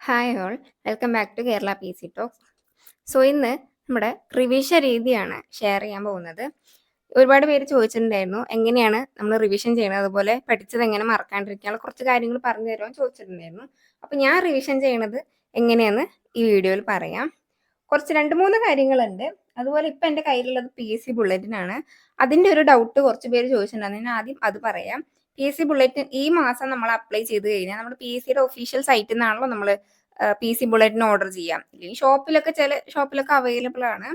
Hi all, welcome back to Kerala P C talks. So ഇന്ന് നമ്മുടെ revision രീതിയാണ് share ചെയ്യാൻ പോകുന്നത്. ഒരുപാട് പേര് ചോദിച്ചിട്ടുണ്ടായിരുന്നു എങ്ങനെയാണ് നമ്മൾ റിവിഷൻ ചെയ്യുന്നത്, അതുപോലെ പഠിച്ചത് എങ്ങനെ മറക്കാണ്ടിരിക്കാനുള്ള കുറച്ച് കാര്യങ്ങൾ പറഞ്ഞു തരുമെന്ന് ചോദിച്ചിട്ടുണ്ടായിരുന്നു. അപ്പം ഞാൻ റിവിഷൻ ചെയ്യണത് എങ്ങനെയാന്ന് ഈ വീഡിയോയിൽ പറയാം. കുറച്ച് 2-3 കാര്യങ്ങളുണ്ട്. അതുപോലെ ഇപ്പം എൻ്റെ കയ്യിലുള്ളത് പി എസ് സി ബുള്ളറ്റിനാണ്. അതിൻ്റെ ഒരു ഡൗട്ട് കുറച്ച് പേര് ചോദിച്ചിട്ടുണ്ടായിരുന്നു. ഞാൻ ആദ്യം അത് പറയാം. പി എസ് സി ബുള്ളറ്റിൻ ഈ മാസം നമ്മൾ അപ്ലൈ ചെയ്ത് കഴിഞ്ഞാൽ നമ്മുടെ പി എസ് സിയുടെ ഒഫീഷ്യൽ സൈറ്റിൽ നിന്നാണല്ലോ നമ്മൾ പി സി ബുള്ളറ്റിന് ഓർഡർ ചെയ്യാം. ഇല്ലെങ്കിൽ ഷോപ്പിലൊക്കെ ചില ഷോപ്പിലൊക്കെ അവൈലബിൾ ആണ്.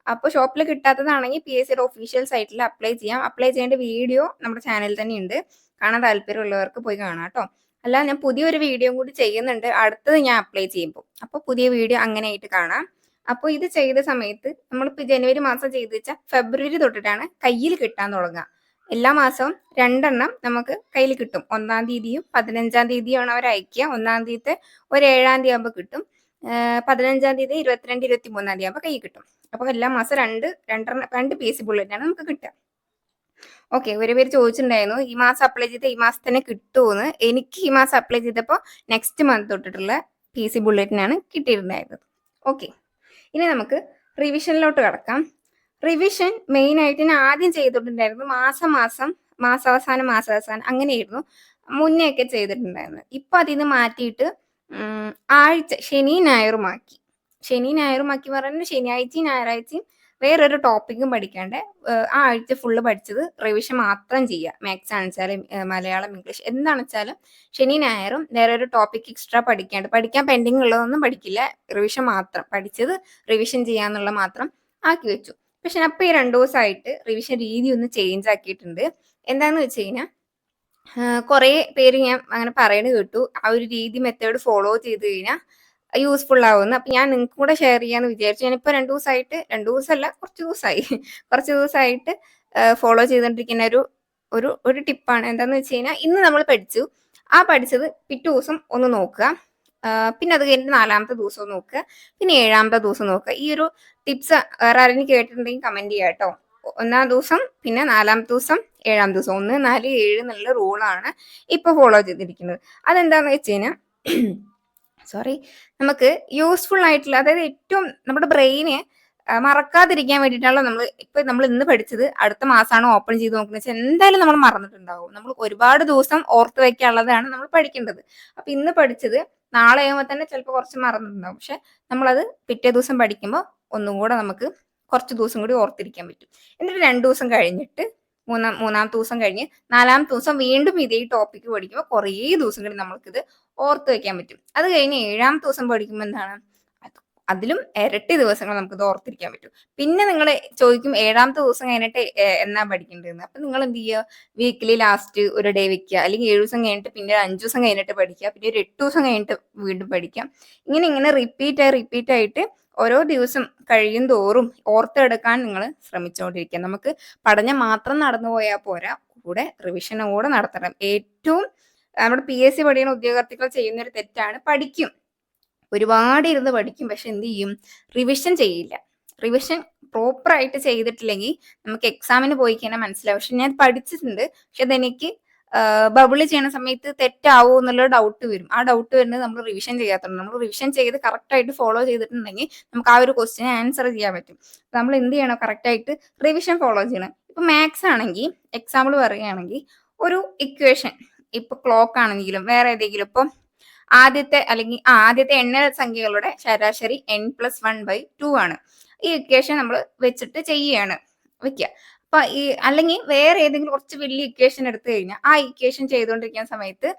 അപ്പോൾ ഷോപ്പിൽ കിട്ടാത്തതാണെങ്കിൽ പി എസ് സിയുടെ ഒഫീഷ്യൽ സൈറ്റിൽ അപ്ലൈ ചെയ്യാം. അപ്ലൈ ചെയ്യേണ്ട വീഡിയോ നമ്മുടെ ചാനലിൽ തന്നെ ഉണ്ട്. കാണാൻ താല്പര്യമുള്ളവർക്ക് പോയി കാണാം കേട്ടോ. അല്ല, ഞാൻ പുതിയൊരു വീഡിയോ കൂടി ചെയ്യുന്നുണ്ട് അടുത്തത് ഞാൻ അപ്ലൈ ചെയ്യുമ്പോൾ. അപ്പോൾ പുതിയ വീഡിയോ അങ്ങനെയായിട്ട് കാണാം. അപ്പോൾ ഇത് ചെയ്ത സമയത്ത് നമ്മളിപ്പോൾ ജനുവരി മാസം ചെയ്ത് വെച്ചാൽ ഫെബ്രുവരി തൊട്ടിട്ടാണ് കയ്യിൽ കിട്ടാൻ തുടങ്ങുക. എല്ലാ മാസവും 2 നമുക്ക് കയ്യിൽ കിട്ടും. 1-ാം തീയതിയും 15-ാം തീയതിയാണ് അവർ അയക്കുക. 1-ാം തീയതി ഒരു 7-ാം തീയതി ആകുമ്പോൾ കിട്ടും. 15-ാം തീയതി 22, 23-ാം തീയതി ആകുമ്പോൾ കയ്യിൽ കിട്ടും. അപ്പോൾ എല്ലാ മാസം രണ്ട് പി എസ് സി ബുള്ളറ്റിനാണ് നമുക്ക് കിട്ടുക. ഓക്കെ, ഒരു പേര് ചോദിച്ചിട്ടുണ്ടായിരുന്നു ഈ മാസം അപ്ലൈ ചെയ്ത് ഈ മാസം തന്നെ കിട്ടുമെന്ന്. എനിക്ക് ഈ മാസം അപ്ലൈ ചെയ്തപ്പോൾ നെക്സ്റ്റ് മന്ത് തൊട്ടിട്ടുള്ള പി എസ് സി ബുള്ളറ്റിനാണ് കിട്ടിയിട്ടുണ്ടായിരുന്നത്. ഓക്കെ, ഇനി നമുക്ക് റിവിഷനിലോട്ട് കടക്കാം. റിവിഷൻ മെയിൻ ആയിട്ട് ഞാൻ ആദ്യം ചെയ്തിട്ടുണ്ടായിരുന്നു മാസാവസാനം അങ്ങനെയായിരുന്നു മുന്നേ ഒക്കെ ചെയ്തിട്ടുണ്ടായിരുന്നത്. ഇപ്പൊ അതിന് മാറ്റിയിട്ട് ആഴ്ച ശനി ഞായറുമാക്കി പറഞ്ഞാൽ ശനിയാഴ്ചയും ഞായറാഴ്ചയും വേറൊരു ടോപ്പിക്കും പഠിക്കാണ്ട് ആ ആഴ്ച ഫുള്ള് പഠിച്ചത് റിവിഷൻ മാത്രം ചെയ്യുക. മാത്സ് ആണെച്ചാലും മലയാളം, ഇംഗ്ലീഷ് എന്താണെന്ന് വെച്ചാലും ശനി ഞായറും വേറൊരു ടോപ്പിക് എക്സ്ട്രാ പഠിക്കാൻ പെൻഡിങ് ഉള്ളതൊന്നും പഠിക്കില്ല. റിവിഷൻ മാത്രം പഠിച്ചത് റിവിഷൻ ചെയ്യാന്നുള്ള മാത്രം ആക്കി വെച്ചു. പക്ഷെ അപ്പൊ ഈ 2 ദിവസമായിട്ട് റിവിഷൻ രീതി ഒന്ന് ചേഞ്ച് ആക്കിയിട്ടുണ്ട്. എന്താന്ന് വെച്ച് കഴിഞ്ഞാൽ കുറേ പേര് ഞാൻ അങ്ങനെ പറയുന്നത് കേട്ടു, ആ ഒരു രീതി മെത്തേഡ് ഫോളോ ചെയ്ത് കഴിഞ്ഞാൽ യൂസ്ഫുൾ ആവുമെന്ന്. അപ്പൊ ഞാൻ നിങ്ങൾക്ക് കൂടെ ഷെയർ ചെയ്യാന്ന് വിചാരിച്ചു. ഞാനിപ്പോ 2 ദിവസമല്ല കുറച്ച് ദിവസമായിട്ട് ഫോളോ ചെയ്തുകൊണ്ടിരിക്കുന്ന ഒരു ടിപ്പാണ്. എന്താന്ന് വെച്ച് കഴിഞ്ഞാൽ ഇന്ന് നമ്മൾ പഠിച്ചത് പിറ്റേ ദിവസം ഒന്ന് നോക്കുക, പിന്നെ അത് കഴിഞ്ഞിട്ട് 4-ാമത്തെ ദിവസം നോക്കുക, പിന്നെ 7-ാമത്തെ ദിവസം നോക്കുക. ഈ ഒരു ടിപ്സ് വേറെ ആരെങ്കിലും കേട്ടിട്ടുണ്ടെങ്കിൽ കമന്റ് ചെയ്യാം കേട്ടോ. 1-ാം ദിവസം, പിന്നെ 4-ാമത്തെ ദിവസം, 7-ാം ദിവസം, 1, 4, 7 എന്നുള്ള റൂളാണ് ഇപ്പൊ ഫോളോ ചെയ്തിരിക്കുന്നത്. അതെന്താന്ന് വെച്ച് കഴിഞ്ഞാൽ നമുക്ക് യൂസ്ഫുൾ ആയിട്ടുള്ള, അതായത് ഏറ്റവും നമ്മുടെ ബ്രെയിന് മറക്കാതിരിക്കാൻ വേണ്ടിയിട്ടാണല്ലോ നമ്മൾ ഇന്ന് പഠിച്ചത് അടുത്ത മാസമാണ് ഓപ്പൺ ചെയ്ത് നോക്കുന്നത് വെച്ചാൽ എന്തായാലും നമ്മൾ മറന്നിട്ടുണ്ടാവും. നമ്മൾ ഒരുപാട് ദിവസം ഓർത്ത് വെക്കാനുള്ളതാണ് നമ്മൾ പഠിക്കേണ്ടത്. അപ്പൊ ഇന്ന് പഠിച്ചത് നാളെ ആകുമ്പോൾ തന്നെ ചിലപ്പോൾ കുറച്ച് മറന്നിട്ടുണ്ടാവും. പക്ഷെ നമ്മളത് പിറ്റേ ദിവസം പഠിക്കുമ്പോൾ ഒന്നും കൂടെ നമുക്ക് കുറച്ച് ദിവസം കൂടി ഓർത്തിരിക്കാൻ പറ്റും. എന്നിട്ട് 2 ദിവസം കഴിഞ്ഞിട്ട് മൂന്നാമത്തെ ദിവസം കഴിഞ്ഞ് 4-ാമത്തെ ദിവസം വീണ്ടും ഇതേ ടോപ്പിക്ക് പഠിക്കുമ്പോൾ കുറേ ദിവസം കൂടി നമുക്കിത് ഓർത്ത് വെക്കാൻ പറ്റും. അത് കഴിഞ്ഞ് 7-ാമത്തെ ദിവസം പഠിക്കുമ്പോൾ എന്താണ്, അതിലും ഇരട്ടി ദിവസങ്ങൾ നമുക്കിത് ഓർത്തിരിക്കാൻ പറ്റും. പിന്നെ നിങ്ങൾ ചോദിക്കും 7-ാമത്തെ ദിവസം കഴിഞ്ഞിട്ട് എന്നാ പഠിക്കേണ്ടതെന്ന്. അപ്പൊ നിങ്ങൾ എന്ത് ചെയ്യുക, വീക്കിലി ലാസ്റ്റ് ഒരു ഡേ വെക്കുക, അല്ലെങ്കിൽ 7 ദിവസം കഴിഞ്ഞിട്ട് പിന്നെ 5 ദിവസം കഴിഞ്ഞിട്ട് പഠിക്കുക, പിന്നെ ഒരു 8 ദിവസം കഴിഞ്ഞിട്ട് വീണ്ടും പഠിക്കാം. ഇങ്ങനെ റിപ്പീറ്റ് ആയിട്ട് ഓരോ ദിവസം കഴിയും തോറും ഓർത്തെടുക്കാൻ നിങ്ങൾ ശ്രമിച്ചുകൊണ്ടിരിക്കുക. നമുക്ക് പഠനം മാത്രം നടന്നു പോയാൽ പോരാ, കൂടെ റിവിഷനും കൂടെ നടത്തണം. ഏറ്റവും നമ്മുടെ പി എസ് സി പഠിക്കുന്ന ഉദ്യോഗാർത്ഥികൾ ചെയ്യുന്ന ഒരു തെറ്റാണ്, ഒരുപാട് ഇരുന്ന് പഠിക്കും, പക്ഷെ എന്ത് ചെയ്യും, റിവിഷൻ ചെയ്യില്ല. റിവിഷൻ പ്രോപ്പർ ആയിട്ട് ചെയ്തിട്ടില്ലെങ്കിൽ നമുക്ക് എക്സാമിന് പോയി കഴിഞ്ഞാൽ മനസ്സിലാവും. പക്ഷെ ഞാൻ പഠിച്ചിട്ടുണ്ട്, പക്ഷെ അതെനിക്ക് ബബിള് ചെയ്യുന്ന സമയത്ത് തെറ്റാവോ എന്നുള്ള ഡൗട്ട് വരും. ആ ഡൗട്ട് വരുന്നത് നമ്മൾ റിവിഷൻ ചെയ്യാത്തതുകൊണ്ട്. നമ്മൾ റിവിഷൻ ചെയ്ത് കറക്റ്റ് ആയിട്ട് ഫോളോ ചെയ്തിട്ടുണ്ടെങ്കിൽ നമുക്ക് ആ ഒരു ക്വസ്റ്റ്യൻ ആൻസർ ചെയ്യാൻ പറ്റും. നമ്മൾ എന്ത് ചെയ്യണം, കറക്റ്റ് ആയിട്ട് റിവിഷൻ ഫോളോ ചെയ്യണം. ഇപ്പൊ മാത്സ് ആണെങ്കിൽ എക്സാമ്പിൾ പറയുകയാണെങ്കിൽ ഒരു ഇക്വേഷൻ, ഇപ്പൊ ക്ലോക്ക് ആണെങ്കിലും വേറെ ഏതെങ്കിലും, ഇപ്പം ആദ്യത്തെ എണ്ണ സംഖ്യകളുടെ ശരാശരി n+1/2 ആണ്. ഈ ഇക്വേഷൻ നമ്മൾ വെച്ചിട്ട് വെക്കുക. അപ്പൊ അല്ലെങ്കിൽ വേറെ ഏതെങ്കിലും കുറച്ച് വലിയ ഇക്വേഷൻ എടുത്തു കഴിഞ്ഞാൽ ആ ഇക്വേഷൻ ചെയ്തുകൊണ്ടിരിക്കുന്ന സമയത്ത്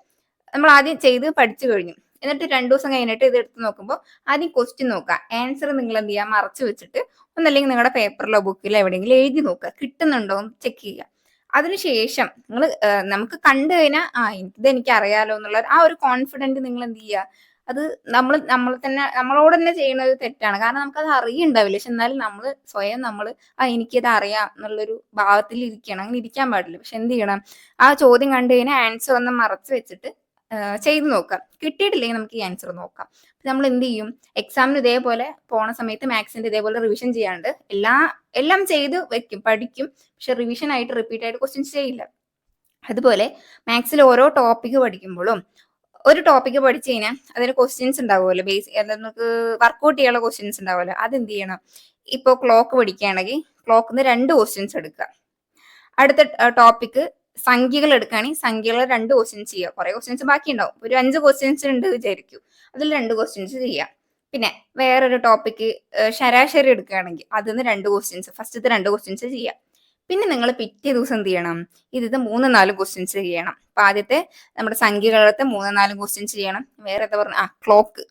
നമ്മൾ ആദ്യം ചെയ്ത് പഠിച്ചു കഴിഞ്ഞു. എന്നിട്ട് 2 ദിവസം കഴിഞ്ഞിട്ട് ഇത് എടുത്ത് നോക്കുമ്പോൾ ആദ്യം ക്വസ്റ്റ്യൻ നോക്കുക, ആൻസർ നിങ്ങൾ എന്ത് ചെയ്യുക, മറച്ചു വെച്ചിട്ട് ഒന്നല്ലെങ്കിൽ നിങ്ങളുടെ പേപ്പറിലോ ബുക്കിലോ എവിടെയെങ്കിലും എഴുതി നോക്കുക, കിട്ടുന്നുണ്ടോ എന്ന് ചെക്ക് ചെയ്യുക. അതിനുശേഷം നമുക്ക് കണ്ടു കഴിഞ്ഞാൽ എനിക്ക് അറിയാലോ എന്നുള്ള ആ ഒരു കോൺഫിഡന്റ് നിങ്ങൾ എന്ത് ചെയ്യുക, അത് നമ്മളോട് തന്നെ ചെയ്യുന്ന ഒരു തെറ്റാണ്. കാരണം നമുക്കത് അറിയുണ്ടാവില്ല. പക്ഷെ എന്നാലും സ്വയം എനിക്കത് അറിയാം എന്നുള്ളൊരു ഭാവത്തിൽ ഇരിക്കണം. അങ്ങനെ ഇരിക്കാൻ പാടില്ല. പക്ഷെ എന്ത് ചെയ്യണം, ആ ചോദ്യം കണ്ടു കഴിഞ്ഞാൽ ആൻസർ ഒന്ന് മറച്ചു വെച്ചിട്ട് ചെയ്ത് നോക്കാം. കിട്ടിയിട്ടില്ലെങ്കിൽ നമുക്ക് ഈ ആൻസർ നോക്കാം. നമ്മൾ എന്ത് ചെയ്യും, എക്സാമിന് ഇതേപോലെ പോണ സമയത്ത് മാത്സിന്റെ ഇതേപോലെ റിവിഷൻ ചെയ്യാണ്ട് എല്ലാം ചെയ്ത് വെക്കും, പഠിക്കും, പക്ഷെ റിവിഷൻ ആയിട്ട് റിപ്പീറ്റ് ആയിട്ട് ക്വസ്റ്റ്യൻസ് ചെയ്യില്ല. അതുപോലെ മാത്സിൽ ഓരോ ടോപ്പിക് പഠിക്കുമ്പോഴും ഒരു ടോപ്പിക്ക് പഠിച്ചു കഴിഞ്ഞാൽ അതിന് ക്വസ്റ്റ്യൻസ് ഉണ്ടാവുമല്ലോ, നമുക്ക് വർക്ക്ഔട്ട് ചെയ്യാനുള്ള ക്വസ്റ്റ്യൻസ് ഉണ്ടാവുമല്ലോ. അതെന്ത് ചെയ്യണം? ഇപ്പോൾ ക്ലോക്ക് പഠിക്കുകയാണെങ്കിൽ ക്ലോക്കിന്ന് 2 ക്വസ്റ്റ്യൻസ് എടുക്കുക. അടുത്ത ടോപ്പിക്ക് സംഖ്യകൾ എടുക്കുകയാണെങ്കിൽ സംഖ്യകൾ 2 ക്വസ്റ്റ്യൻസ് ചെയ്യുക. കുറെ ക്വസ്റ്റ്യൻസ് ബാക്കി ഉണ്ടാവും, ഒരു 5 ക്വസ്റ്റ്യൻസ് ഉണ്ട് വിചാരിക്കും, അതിൽ 2 ക്വസ്റ്റ്യൻസ് ചെയ്യാം. പിന്നെ വേറൊരു ടോപ്പിക്ക് ശരാശരി എടുക്കുകയാണെങ്കിൽ അതിന്ന് 2 ക്വസ്റ്റ്യൻസ്, ഫസ്റ്റത്തെ 2 ക്വസ്റ്റ്യൻസ് ചെയ്യാം. പിന്നെ നിങ്ങൾ പിറ്റേ ദിവസം എന്ത് ചെയ്യണം? ഇത് 3-4 ക്വസ്റ്റ്യൻസ് ചെയ്യണം. അപ്പൊ ആദ്യത്തെ നമ്മുടെ സംഖ്യകളത്തെ 3-4 ക്വസ്റ്റ്യൻസ് ചെയ്യണം. വേറെ എന്താ പറഞ്ഞ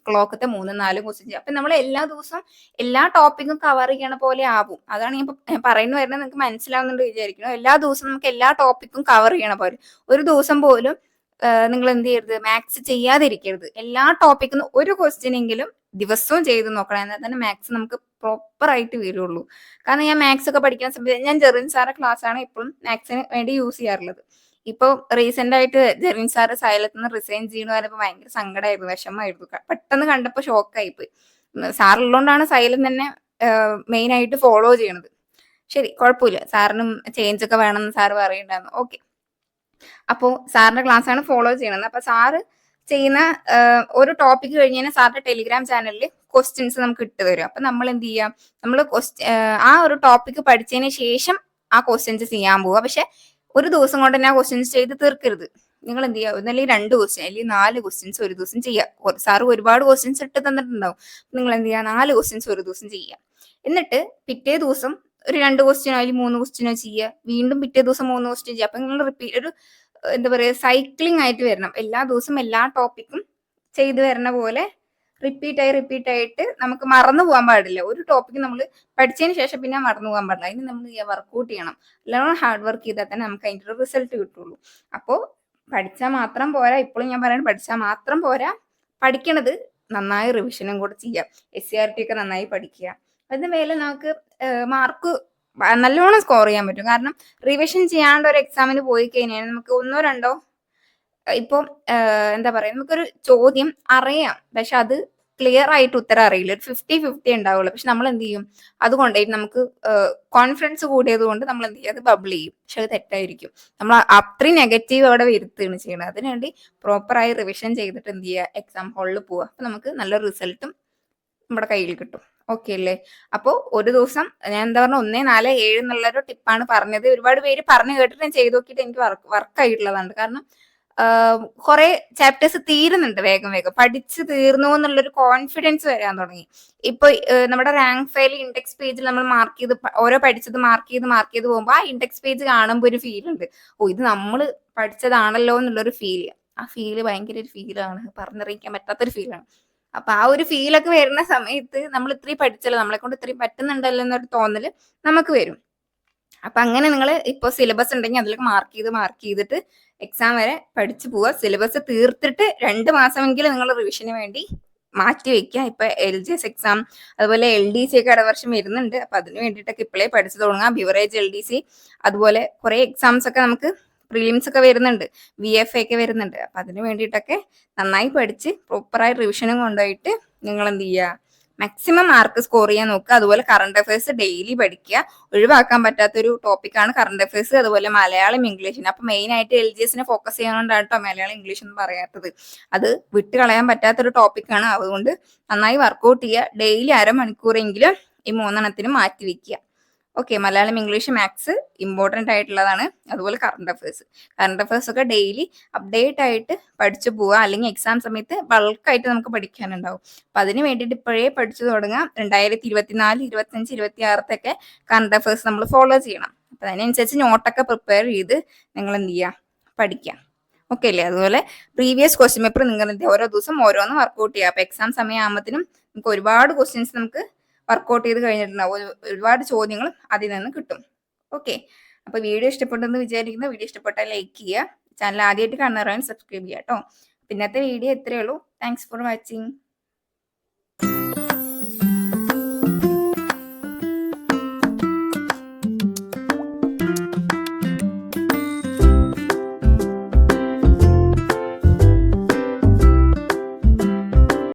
ക്ലോക്കത്തെ 3-4 ക്വസ്റ്റ്യൻ ചെയ്യാം. അപ്പൊ നമ്മൾ എല്ലാ ദിവസവും എല്ലാ ടോപ്പിക്കും കവർ ചെയ്യണ പോലെ ആവും. അതാണ് ഞാൻ പറയുന്ന വരുന്നത്, നിങ്ങൾക്ക് മനസ്സിലാവുന്നുണ്ട് വിചാരിക്കണം. എല്ലാ ദിവസവും നമുക്ക് എല്ലാ ടോപ്പിക്കും കവർ ചെയ്യണ പോലെ. ഒരു ദിവസം പോലും നിങ്ങൾ എന്ത് ചെയ്യരുത്? മാത്സ് ചെയ്യാതിരിക്കരുത്. എല്ലാ ടോപ്പിക്കും ഒരു ക്വസ്റ്റ്യൻ എങ്കിലും ദിവസവും ചെയ്ത് നോക്കണം. എന്നാൽ തന്നെ മാത്സ് നമുക്ക് പ്രോപ്പർ ആയിട്ട് വരുള്ളൂ. കാരണം ഞാൻ മാത്സ് ഒക്കെ പഠിക്കുന്ന സമയത്ത് ഞാൻ ജെറിൻ സാറെ ക്ലാസ് ആണ് എപ്പോഴും മാത്സിന് വേണ്ടി യൂസ് ചെയ്യാറുള്ളത്. ഇപ്പൊ റീസെന്റ് ആയിട്ട് ജെറിൻ സാറ് സൈലത്ത് നിന്ന് റിസൈൻ ചെയ്യുന്ന പറഞ്ഞപ്പോൾ ഭയങ്കര സങ്കടമായിരുന്നു, വിഷമമായിരുന്നു. പെട്ടെന്ന് കണ്ടപ്പോൾ ഷോക്കായി പോയി. സാറുള്ളതുകൊണ്ടാണ് സൈലം തന്നെ മെയിൻ ആയിട്ട് ഫോളോ ചെയ്യണത്. ശരി, കുഴപ്പമില്ല, സാറിനും ചേഞ്ച് ഒക്കെ വേണമെന്ന് സാറ് പറയുന്നുണ്ടായിരുന്നു. ഓക്കെ, അപ്പോൾ സാറിന്റെ ക്ലാസ് ആണ് ഫോളോ ചെയ്യണത്. അപ്പൊ സാറ് ചെയ്യുന്ന ഒരു ടോപ്പിക് കഴിഞ്ഞാൽ സാറിന്റെ ടെലിഗ്രാം ചാനലിൽ ക്വസ്റ്റ്യൻസ് നമുക്ക് ഇട്ട് തരും. അപ്പൊ നമ്മൾ എന്ത് ചെയ്യാം? നമ്മൾ ആ ഒരു ടോപ്പിക് പഠിച്ചതിന് ശേഷം ആ ക്വസ്റ്റ്യൻസ് ചെയ്യാൻ പോവുക. പക്ഷെ ഒരു ദിവസം കൊണ്ട് തന്നെ ആ ക്വസ്റ്റ്യൻസ് ചെയ്ത് തീർക്കരുത്. നിങ്ങൾ എന്ത് ചെയ്യുക? ഒന്നല്ലെങ്കിൽ 2 ക്വസ്റ്റ്യൻ അല്ലെങ്കിൽ 4 ക്വസ്റ്റ്യൻസ് ഒരു ദിവസം ചെയ്യുക. സാറ് ഒരുപാട് ക്വസ്റ്റ്യൻസ് ഇട്ട് തന്നിട്ടുണ്ടാവും. നിങ്ങൾ എന്ത് ചെയ്യുക? 4 ക്വസ്റ്റ്യൻസ് ഒരു ദിവസം ചെയ്യുക. എന്നിട്ട് പിറ്റേ ദിവസം ഒരു 2 ക്വസ്റ്റ്യനോ അല്ലെങ്കിൽ 3 ക്വസ്റ്റ്യനോ ചെയ്യുക. വീണ്ടും പിറ്റേ ദിവസം 3 ക്വസ്റ്റ്യൻ ചെയ്യുക. അപ്പൊ നിങ്ങൾ ഒരു എന്താ പറയുക, സൈക്ലിംഗ് ആയിട്ട് വരണം. എല്ലാ ദിവസവും എല്ലാ ടോപ്പിക്കും ചെയ്തു വരണ പോലെ റിപ്പീറ്റ് ആയിട്ട് നമുക്ക് മറന്നു പോകാൻ പാടില്ല. ഒരു ടോപ്പിക്ക് നമ്മൾ പഠിച്ചതിന് ശേഷം പിന്നെ മറന്നു പോകാൻ പാടില്ല. അതിന് നമ്മൾ വർക്ക്ഔട്ട് ചെയ്യണം. നല്ലോണം ഹാർഡ് വർക്ക് ചെയ്താൽ തന്നെ നമുക്ക് അതിൻ്റെ ഒരു റിസൾട്ട് കിട്ടുള്ളൂ. അപ്പോൾ പഠിച്ചാൽ മാത്രം പോരാ, ഇപ്പോഴും ഞാൻ പറയുന്നത് പഠിച്ചാൽ മാത്രം പോരാ, പഠിക്കണത് നന്നായി റിവിഷനും കൂടെ ചെയ്യാം. SCRT ഒക്കെ നന്നായി പഠിക്കുക. അതിന് മേലെ നമുക്ക് മാർക്ക് നല്ലോണം സ്കോർ ചെയ്യാൻ പറ്റും. കാരണം റിവിഷൻ ചെയ്യാണ്ട് ഒരു എക്സാമിന് പോയി കഴിഞ്ഞാൽ നമുക്ക് 1-2 ഇപ്പം എന്താ പറയാ, നമുക്കൊരു ചോദ്യം അറിയാം, പക്ഷെ അത് ക്ലിയർ ആയിട്ട് ഉത്തരം അറിയില്ല. ഒരു 50-50 ഉണ്ടാവുള്ളൂ. പക്ഷെ നമ്മൾ എന്ത് ചെയ്യും? അതുകൊണ്ടായിട്ട് നമുക്ക് കോൺഫിഡൻസ് കൂടിയത് കൊണ്ട് നമ്മൾ എന്ത് ചെയ്യും? അത് ബബിൾ ചെയ്യും. പക്ഷെ അത് തെറ്റായിരിക്കും. നമ്മൾ അത്രയും നെഗറ്റീവ് അവിടെ വരുത്തുകയാണ് ചെയ്യുന്നത്. അതിനുവേണ്ടി പ്രോപ്പറായി റിവിഷൻ ചെയ്തിട്ട് എന്ത് ചെയ്യുക? എക്സാം ഹാളിൽ പോവുക. അപ്പൊ നമുക്ക് നല്ല റിസൾട്ടും നമ്മുടെ കയ്യിൽ കിട്ടും. ഓക്കെ അല്ലേ? അപ്പോൾ ഒരു ദിവസം ഞാൻ എന്താ പറഞ്ഞ 1-4-7 എന്നുള്ളൊരു ടിപ്പാണ് പറഞ്ഞത്. ഒരുപാട് പേര് പറഞ്ഞു കേട്ടിട്ട് ഞാൻ ചെയ്ത് നോക്കിയിട്ട് എനിക്ക് വർക്ക് ആയിട്ടുള്ളതാണ്. കാരണം കുറെ ചാപ്റ്റേഴ്സ് തീരുന്നുണ്ട് വേഗം പഠിച്ച് തീർന്നു എന്നുള്ളൊരു കോൺഫിഡൻസ് വരാൻ തുടങ്ങി. ഇപ്പൊ നമ്മുടെ റാങ്ക് ഫയൽ ഇൻഡെക്സ് പേജിൽ നമ്മൾ മാർക്ക് ചെയ്ത് ഓരോ പഠിച്ചത് മാർക്ക് ചെയ്ത് പോകുമ്പോൾ ആ ഇൻഡെക്സ് പേജ് കാണുമ്പോൾ ഒരു ഫീൽ ഉണ്ട്. ഇത് നമ്മൾ പഠിച്ചതാണല്ലോ എന്നുള്ളൊരു ഫീൽ. ആ ഫീല് ഭയങ്കര ഒരു ഫീലാണ്, പറഞ്ഞറിയിക്കാൻ പറ്റാത്തൊരു ഫീലാണ്. അപ്പൊ ആ ഒരു ഫീലൊക്കെ വരുന്ന സമയത്ത് നമ്മൾ ഇത്രയും പഠിച്ചല്ലോ, നമ്മളെ കൊണ്ട് ഇത്രയും പറ്റുന്നുണ്ടല്ലോ എന്നൊരു തോന്നല് നമുക്ക് വരും. അപ്പൊ അങ്ങനെ നിങ്ങൾ ഇപ്പൊ സിലബസ് ഉണ്ടെങ്കിൽ അതിലേക്ക് മാർക്ക് ചെയ്തിട്ട് എക്സാം വരെ പഠിച്ചു പോവുക. സിലബസ് തീർത്തിട്ട് 2 മാസമെങ്കിലും നിങ്ങൾ റിവിഷന് വേണ്ടി മാറ്റി വെക്കുക. ഇപ്പൊ LGS എക്സാം അതുപോലെ LDC ഒക്കെ ഇടവർഷം വരുന്നുണ്ട്. അപ്പൊ അതിന് വേണ്ടിയിട്ടൊക്കെ ഇപ്പോഴേ പഠിച്ചു തുടങ്ങാം. ബിവറേജ് LDC അതുപോലെ കുറെ എക്സാംസ് ഒക്കെ നമുക്ക് പ്രിലിംസ് ഒക്കെ വരുന്നുണ്ട്, VFA ഒക്കെ വരുന്നുണ്ട്. അപ്പൊ അതിന് വേണ്ടിയിട്ടൊക്കെ നന്നായി പഠിച്ച് പ്രോപ്പറായി റിവിഷനും കൊണ്ടുപോയിട്ട് നിങ്ങൾ എന്ത് ചെയ്യുക? മാക്സിമം മാർക്ക് സ്കോർ ചെയ്യാൻ നോക്കുക. അതുപോലെ കറണ്ട് അഫയേഴ്സ് ഡെയിലി പഠിക്കുക. ഒഴിവാക്കാൻ പറ്റാത്തൊരു ടോപ്പിക്കാണ് കറണ്ട് അഫയേഴ്സ്, അതുപോലെ മലയാളം ഇംഗ്ലീഷിന്. അപ്പൊ മെയിൻ ആയിട്ട് LGSനെ ഫോക്കസ് ചെയ്യാനുകൊണ്ടാണ് കേട്ടോ മലയാളം ഇംഗ്ലീഷ് എന്ന് പറയാത്തത്. അത് വിട്ട് കളയാൻ പറ്റാത്തൊരു ടോപ്പിക്കാണ്. അതുകൊണ്ട് നന്നായി വർക്ക്ഔട്ട് ചെയ്യുക. ഡെയിലി 1/2 മണിക്കൂറെങ്കിലും ഈ 3 എണ്ണത്തിന് മാറ്റി വെക്കുക. Okay, Malayalam English maths important ആയിട്ടുള്ളതാണ്. അതുപോലെ കറണ്ട് അഫയേഴ്സ് ഒക്കെ ഡെയിലി അപ്ഡേറ്റ് ആയിട്ട് പഠിച്ചു പോവുക. അല്ലെങ്കിൽ എക്സാം സമയത്ത് ബൾക്കായിട്ട് നമുക്ക് പഠിക്കാനുണ്ടാവും. അപ്പൊ അതിന് വേണ്ടിയിട്ട് ഇപ്പോഴേ പഠിച്ചു തുടങ്ങാം. 2024, 25, 26 കറണ്ട് അഫയേഴ്സ് നമ്മൾ ഫോളോ ചെയ്യണം. അപ്പൊ അതിനനുസരിച്ച് നോട്ടൊക്കെ പ്രിപ്പയർ ചെയ്ത് നിങ്ങൾ എന്ത് ചെയ്യുക? പഠിക്കാം. ഓക്കെ അല്ലേ? അതുപോലെ പ്രീവിയസ് ക്വസ്റ്റ്യൻ പേപ്പർ നിങ്ങൾ ഓരോ ദിവസം ഓരോന്ന് വർക്ക്ഔട്ട് ചെയ്യുക. അപ്പൊ എക്സാം സമയം ആകുമ്പോഴത്തേനും നമുക്ക് ഒരുപാട് ക്വസ്റ്റ്യൻസ് നമുക്ക് വർക്ക്ഔട്ട് ചെയ്ത് കഴിഞ്ഞിട്ടുണ്ടാവും. ഒരുപാട് ചോദ്യങ്ങൾ അതിൽ നിന്ന് കിട്ടും. ഓക്കെ, അപ്പൊ വീഡിയോ ഇഷ്ടപ്പെട്ടെന്ന് വിചാരിക്കുന്നു. വീഡിയോ ഇഷ്ടപ്പെട്ടാൽ ലൈക്ക് ചെയ്യുക. ചാനൽ ആദ്യമായിട്ട് കാണുന്നവരാണ് സബ്സ്ക്രൈബ് ചെയ്യുക കേട്ടോ. പിന്നത്തെ വീഡിയോ എത്രയേ ഉള്ളൂ. Thanks for watching.